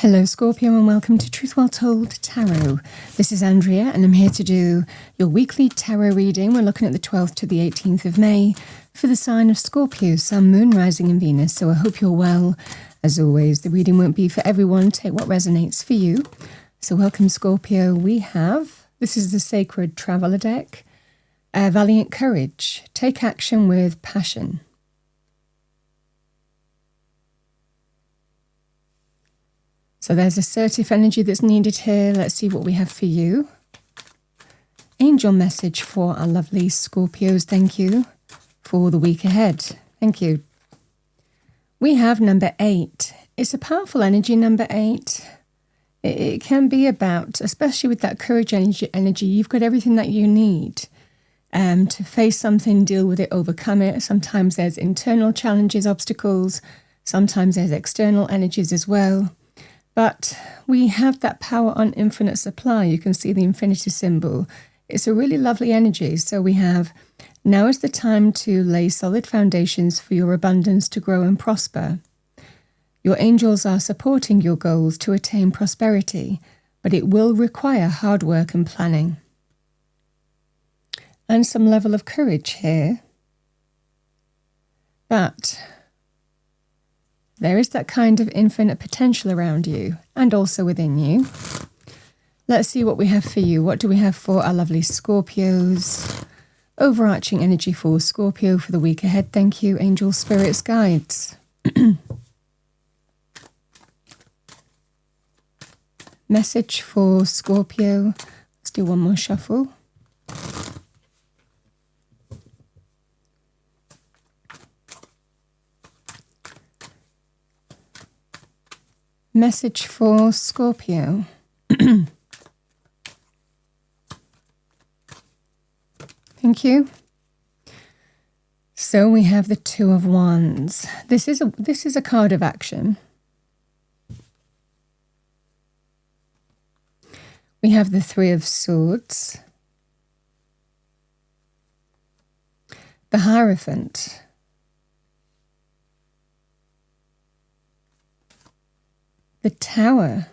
Hello Scorpio and welcome to Truth Well Told Tarot. This is Andrea and I'm here to do your weekly tarot reading. We're looking at the 12th to the 18th of May for the sign of Scorpio, Sun, Moon, Rising and Venus. So I hope you're well. As always, the reading won't be for everyone. Take what resonates for you. So welcome Scorpio. This is the Sacred Traveler deck. Valiant Courage. Take action with passion. So there's assertive energy that's needed here. Let's see what we have for you. Angel message for our lovely Scorpios. Thank you for the week ahead. Thank you. We have number 8. It's a powerful energy, number 8. It can be about, especially with that courage energy, you've got everything that you need to face something, deal with it, overcome it. Sometimes there's internal challenges, obstacles. Sometimes there's external energies as well. But we have that power on infinite supply. You can see the infinity symbol. It's a really lovely energy. So we have, now is the time to lay solid foundations for your abundance to grow and prosper. Your angels are supporting your goals to attain prosperity, but it will require hard work and planning. And some level of courage here. But there is that kind of infinite potential around you and also within you. Let's see what we have for you. What do we have for our lovely Scorpios? Overarching energy for Scorpio for the week ahead. Thank you, angels, spirits, guides. Message for Scorpio. Let's do one more shuffle. Message for Scorpio. Thank you. So we have the Two of Wands. This is a card of action. We have the Three of Swords. The Hierophant. The Tower.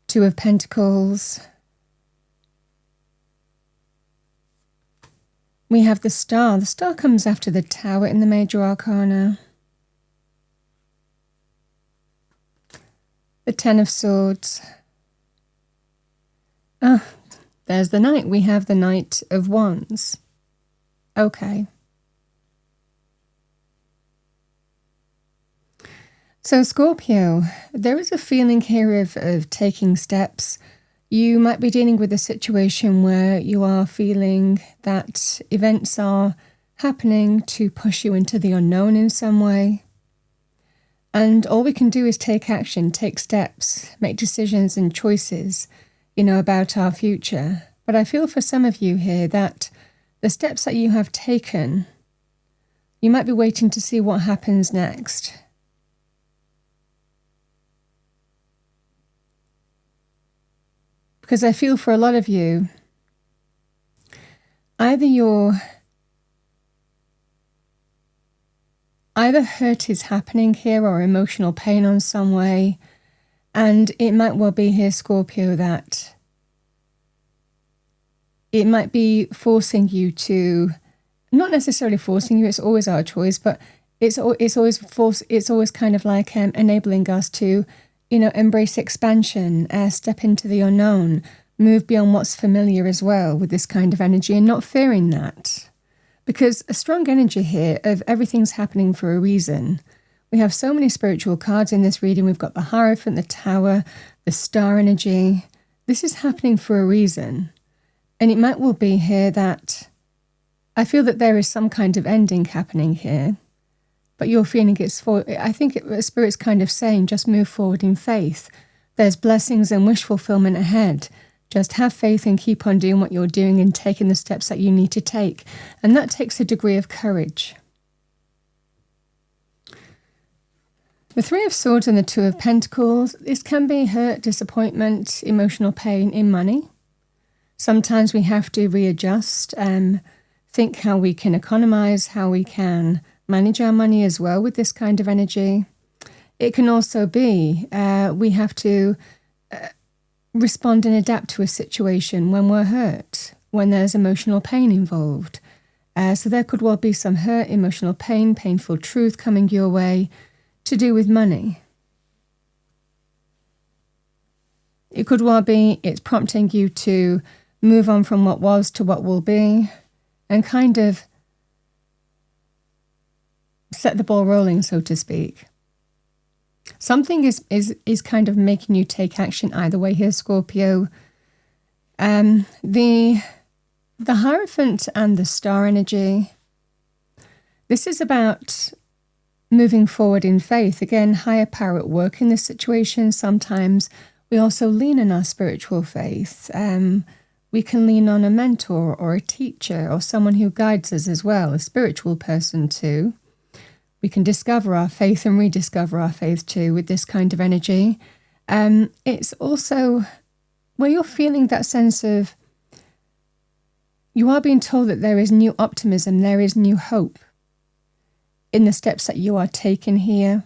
Two of Pentacles. We have the Star. The Star comes after the Tower in the major arcana. The Ten of Swords. There's the Knight. We have the Knight of Wands. Okay. So Scorpio, there is a feeling here of taking steps. You might be dealing with a situation where you are feeling that events are happening to push you into the unknown in some way. And all we can do is take action, take steps, make decisions and choices, about our future. But I feel for some of you here that the steps that you have taken, you might be waiting to see what happens next. Because I feel for a lot of you, either hurt is happening here or emotional pain on some way. And it might well be here, Scorpio, that it might be forcing you to, not necessarily forcing you, it's always our choice, but it's always kind of like enabling us to, embrace expansion, step into the unknown, move beyond what's familiar as well with this kind of energy and not fearing that. Because a strong energy here of everything's happening for a reason. We have so many spiritual cards in this reading. We've got the Hierophant, the Tower, the Star energy. This is happening for a reason. And it might well be here that I feel that there is some kind of ending happening here. But you're feeling I think Spirit's kind of saying, just move forward in faith. There's blessings and wish fulfillment ahead. Just have faith and keep on doing what you're doing and taking the steps that you need to take. And that takes a degree of courage. The Three of Swords and the Two of Pentacles, this can be hurt, disappointment, emotional pain in money. Sometimes we have to readjust think how we can economize, how we can manage our money as well with this kind of energy. It can also be we have to respond and adapt to a situation when we're hurt, when there's emotional pain involved. So there could well be some hurt, emotional pain, painful truth coming your way to do with money. It could well be it's prompting you to move on from what was to what will be and kind of set the ball rolling, so to speak. Something is kind of making you take action either way here, Scorpio. The Hierophant and the Star energy, this is about moving forward in faith. Again, higher power at work in this situation. Sometimes we also lean on our spiritual faith. We can lean on a mentor or a teacher or someone who guides us as well, a spiritual person too. We can discover our faith and rediscover our faith too with this kind of energy. It's also where you're feeling that sense of, you are being told that there is new optimism, there is new hope in the steps that you are taking here.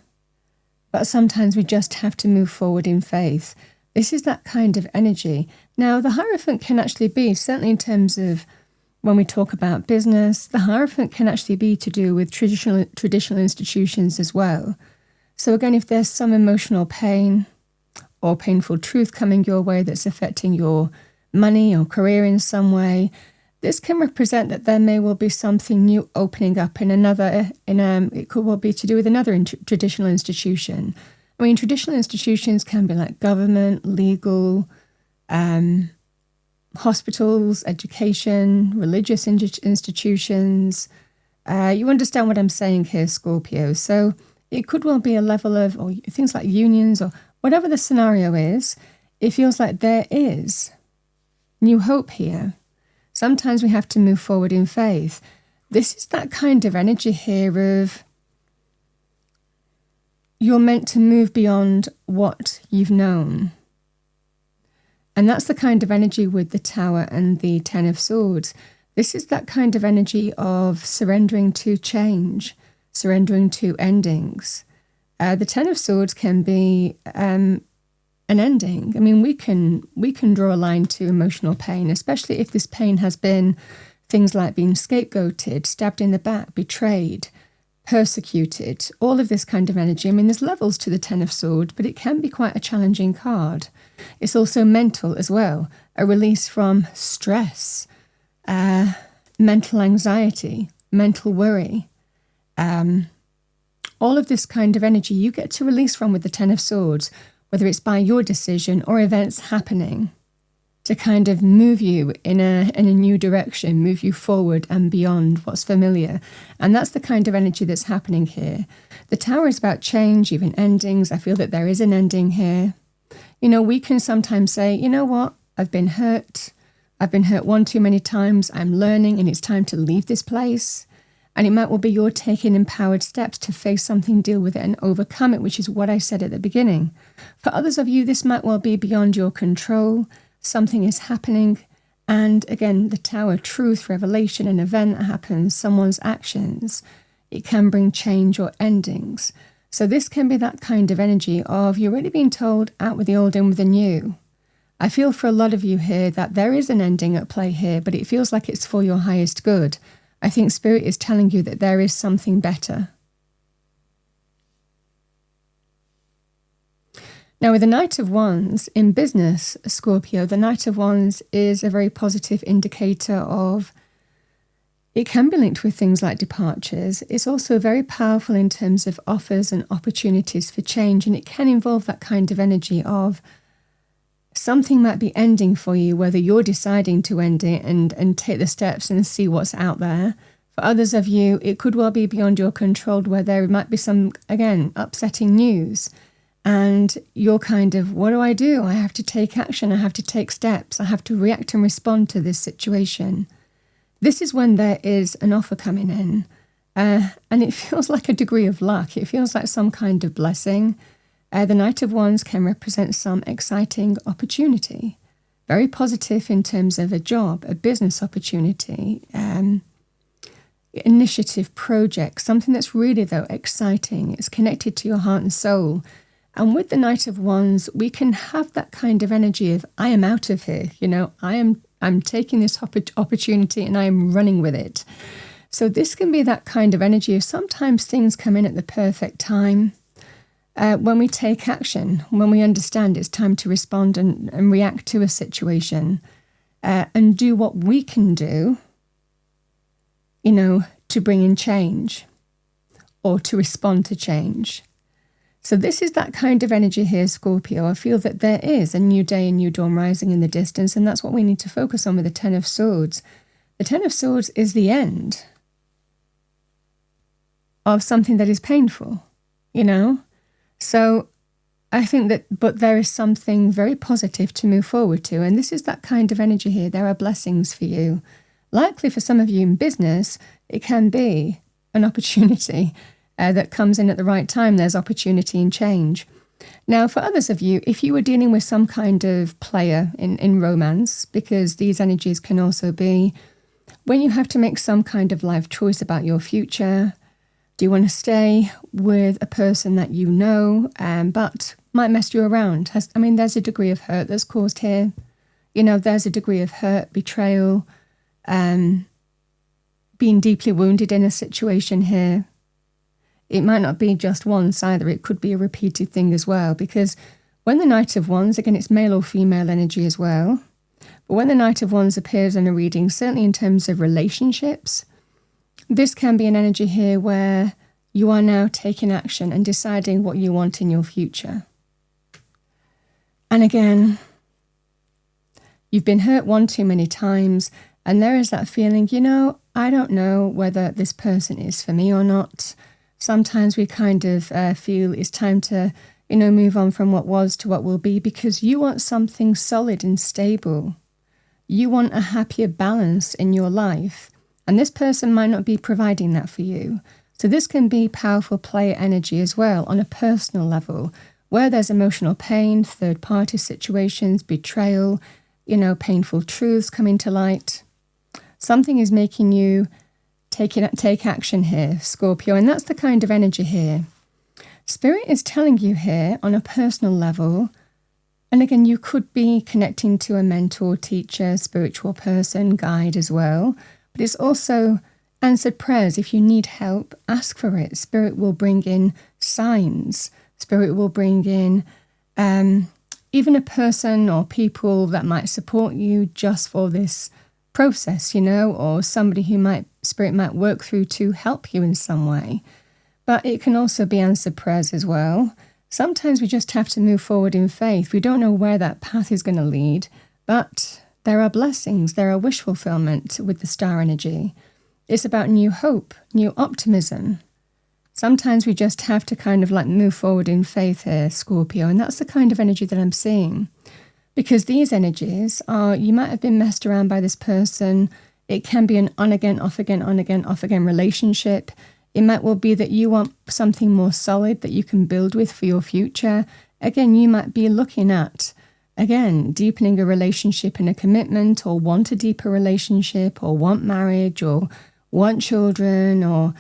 But sometimes we just have to move forward in faith. This is that kind of energy. Now, the Hierophant can actually be, certainly in terms of when we talk about business, the Hierophant can actually be to do with traditional institutions as well. So again, if there's some emotional pain or painful truth coming your way that's affecting your money or career in some way, this can represent that there may well be something new opening up it could well be to do with another traditional institution. I mean, traditional institutions can be like government, legal, hospitals, education, religious institutions. You understand what I'm saying here, Scorpio. So it could well be a level of, or things like unions or whatever the scenario is. It feels like there is new hope here. Sometimes we have to move forward in faith. This is that kind of energy here of you're meant to move beyond what you've known. And that's the kind of energy with the Tower and the Ten of Swords. This is that kind of energy of surrendering to change, surrendering to endings. The Ten of Swords can be an ending. I mean, we can draw a line to emotional pain, especially if this pain has been things like being scapegoated, stabbed in the back, betrayed, persecuted, all of this kind of energy. I mean, there's levels to the Ten of Swords, but it can be quite a challenging card. It's also mental as well, a release from stress, mental anxiety, mental worry. All of this kind of energy you get to release from with the Ten of Swords, whether it's by your decision or events happening, to kind of move you in a new direction, move you forward and beyond what's familiar. And that's the kind of energy that's happening here. The Tower is about change, even endings. I feel that there is an ending here. You know, we can sometimes say, you know what, I've been hurt. I've been hurt one too many times. I'm learning and it's time to leave this place. And it might well be you're taking empowered steps to face something, deal with it and overcome it, which is what I said at the beginning. For others of you, this might well be beyond your control. Something is happening. And again, the Tower, truth, revelation, an event that happens, someone's actions. It can bring change or endings. So this can be that kind of energy of you're really being told out with the old, in with the new. I feel for a lot of you here that there is an ending at play here, but it feels like it's for your highest good. I think Spirit is telling you that there is something better. Now, with the Knight of Wands in business, Scorpio, the Knight of Wands is a very positive indicator of, it can be linked with things like departures. It's also very powerful in terms of offers and opportunities for change, and it can involve that kind of energy of something might be ending for you, whether you're deciding to end it and take the steps and see what's out there. For others of you, it could well be beyond your control, where there might be some, again, upsetting news. And you're kind of, what do? I have to take action. I have to take steps. I have to react and respond to this situation. This is when there is an offer coming in. And it feels like a degree of luck. It feels like some kind of blessing. The Knight of Wands can represent some exciting opportunity. Very positive in terms of a job, a business opportunity. initiative, project, something that's really, though, exciting. It's connected to your heart and soul. And with the Knight of Wands, we can have that kind of energy of, I am out of here. I'm taking this opportunity and I am running with it. So this can be that kind of energy of sometimes things come in at the perfect time. When we take action, when we understand it's time to respond and react to a situation, and do what we can do, to bring in change or to respond to change. So this is that kind of energy here, Scorpio. I feel that there is a new day, a new dawn rising in the distance, and that's what we need to focus on with the Ten of Swords. The Ten of Swords is the end of something that is painful, So I think but there is something very positive to move forward to, and this is that kind of energy here. There are blessings for you. Likely for some of you in business, it can be an opportunity that comes in at the right time. There's opportunity and change. Now, for others of you, if you were dealing with some kind of player in romance, because these energies can also be when you have to make some kind of life choice about your future. Do you want to stay with a person that you know, but might mess you around? There's a degree of hurt that's caused here. There's a degree of hurt, betrayal, being deeply wounded in a situation here. It might not be just once either. It could be a repeated thing as well, because when the Knight of Wands, again, it's male or female energy as well, but when the Knight of Wands appears in a reading, certainly in terms of relationships, this can be an energy here where you are now taking action and deciding what you want in your future. And again, you've been hurt one too many times, and there is that feeling, I don't know whether this person is for me or not. Sometimes we kind of feel it's time to, move on from what was to what will be, because you want something solid and stable. You want a happier balance in your life. And this person might not be providing that for you. So this can be powerful player energy as well on a personal level, where there's emotional pain, third-party situations, betrayal, painful truths coming to light. Something is making you take action here, Scorpio, and that's the kind of energy here. Spirit is telling you here on a personal level, and again, you could be connecting to a mentor, teacher, spiritual person, guide as well. But it's also answered prayers. If you need help, ask for it. Spirit will bring in signs. Spirit will bring in even a person or people that might support you just for this process, or somebody who Spirit might work through to help you in some way. But it can also be answered prayers as well. Sometimes we just have to move forward in faith. We don't know where that path is going to lead, but there are blessings, there are wish fulfillment with the star energy. It's about new hope, new optimism. Sometimes we just have to kind of move forward in faith here, Scorpio, and that's the kind of energy that I'm seeing. Because these energies are, you might have been messed around by this person. It can be an on again, off again, on again, off again relationship. It might well be that you want something more solid that you can build with for your future. Again, you might be looking at deepening a relationship and a commitment, or want a deeper relationship, or want marriage, or want children, or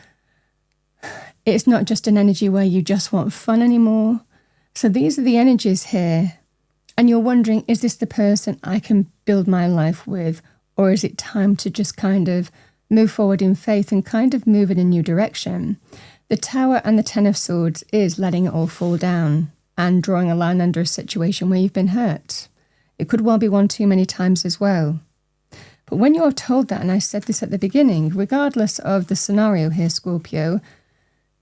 it's not just an energy where you just want fun anymore. So these are the energies here. And you're wondering, is this the person I can build my life with? Or is it time to just kind of move forward in faith and kind of move in a new direction? The Tower and the Ten of Swords is letting it all fall down and drawing a line under a situation where you've been hurt. It could well be one too many times as well. But when you're told that, and I said this at the beginning, regardless of the scenario here, Scorpio,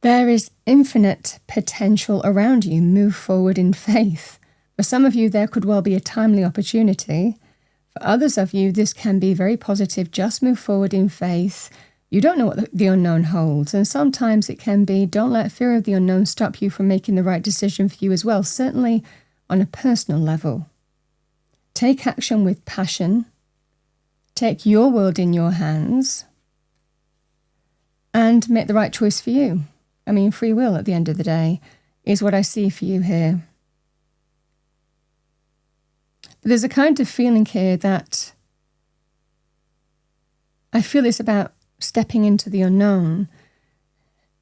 there is infinite potential around you. Move forward in faith. For some of you, there could well be a timely opportunity. For others of you, this can be very positive. Just move forward in faith. You don't know what the unknown holds. And sometimes it can be, don't let fear of the unknown stop you from making the right decision for you as well, certainly on a personal level. Take action with passion. Take your world in your hands and make the right choice for you. Free will at the end of the day is what I see for you here. There's a kind of feeling here that I feel it's about stepping into the unknown.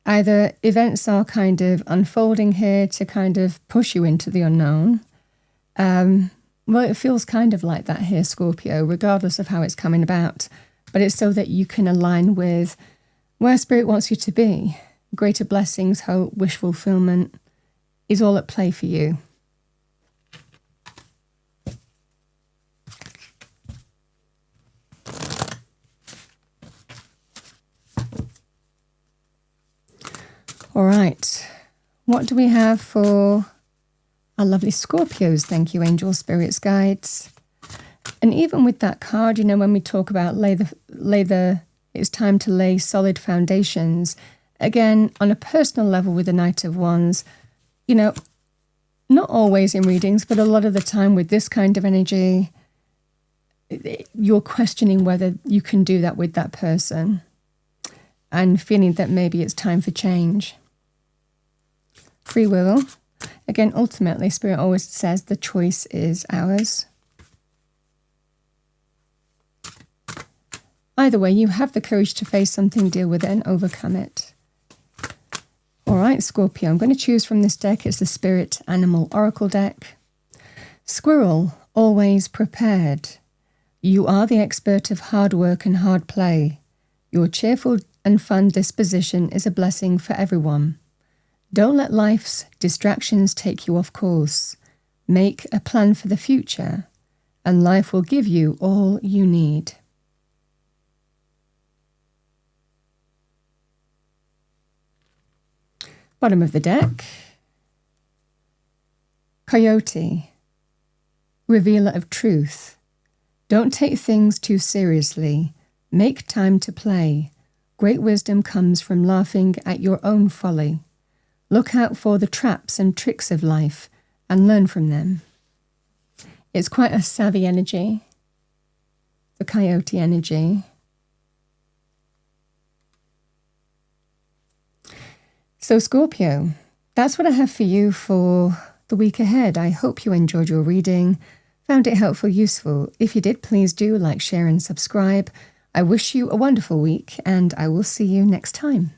Either events are kind of unfolding here to kind of push you into the unknown. Well, it feels kind of like that here, Scorpio, regardless of how it's coming about. But it's so that you can align with where Spirit wants you to be. Greater blessings, hope, wish fulfillment is all at play for you. All right, what do we have for our lovely Scorpios? Thank you, angels, spirits, guides. And even with that card, you know, when we talk about it's time to lay solid foundations, again, on a personal level with the Knight of Wands, you know, not always in readings, but a lot of the time with this kind of energy, you're questioning whether you can do that with that person and feeling that maybe it's time for change. Free will. Again, ultimately, Spirit always says the choice is ours. Either way, you have the courage to face something, deal with it, and overcome it. All right, Scorpio, I'm going to choose from this deck. It's the Spirit Animal Oracle deck. Squirrel, always prepared. You are the expert of hard work and hard play. Your cheerful and fun disposition is a blessing for everyone. Don't let life's distractions take you off course. Make a plan for the future, and life will give you all you need. Bottom of the deck. Coyote, revealer of truth. Don't take things too seriously. Make time to play. Great wisdom comes from laughing at your own folly. Look out for the traps and tricks of life and learn from them. It's quite a savvy energy, the coyote energy. So Scorpio, that's what I have for you for the week ahead. I hope you enjoyed your reading, found it helpful, useful. If you did, please do like, share and subscribe. I wish you a wonderful week and I will see you next time.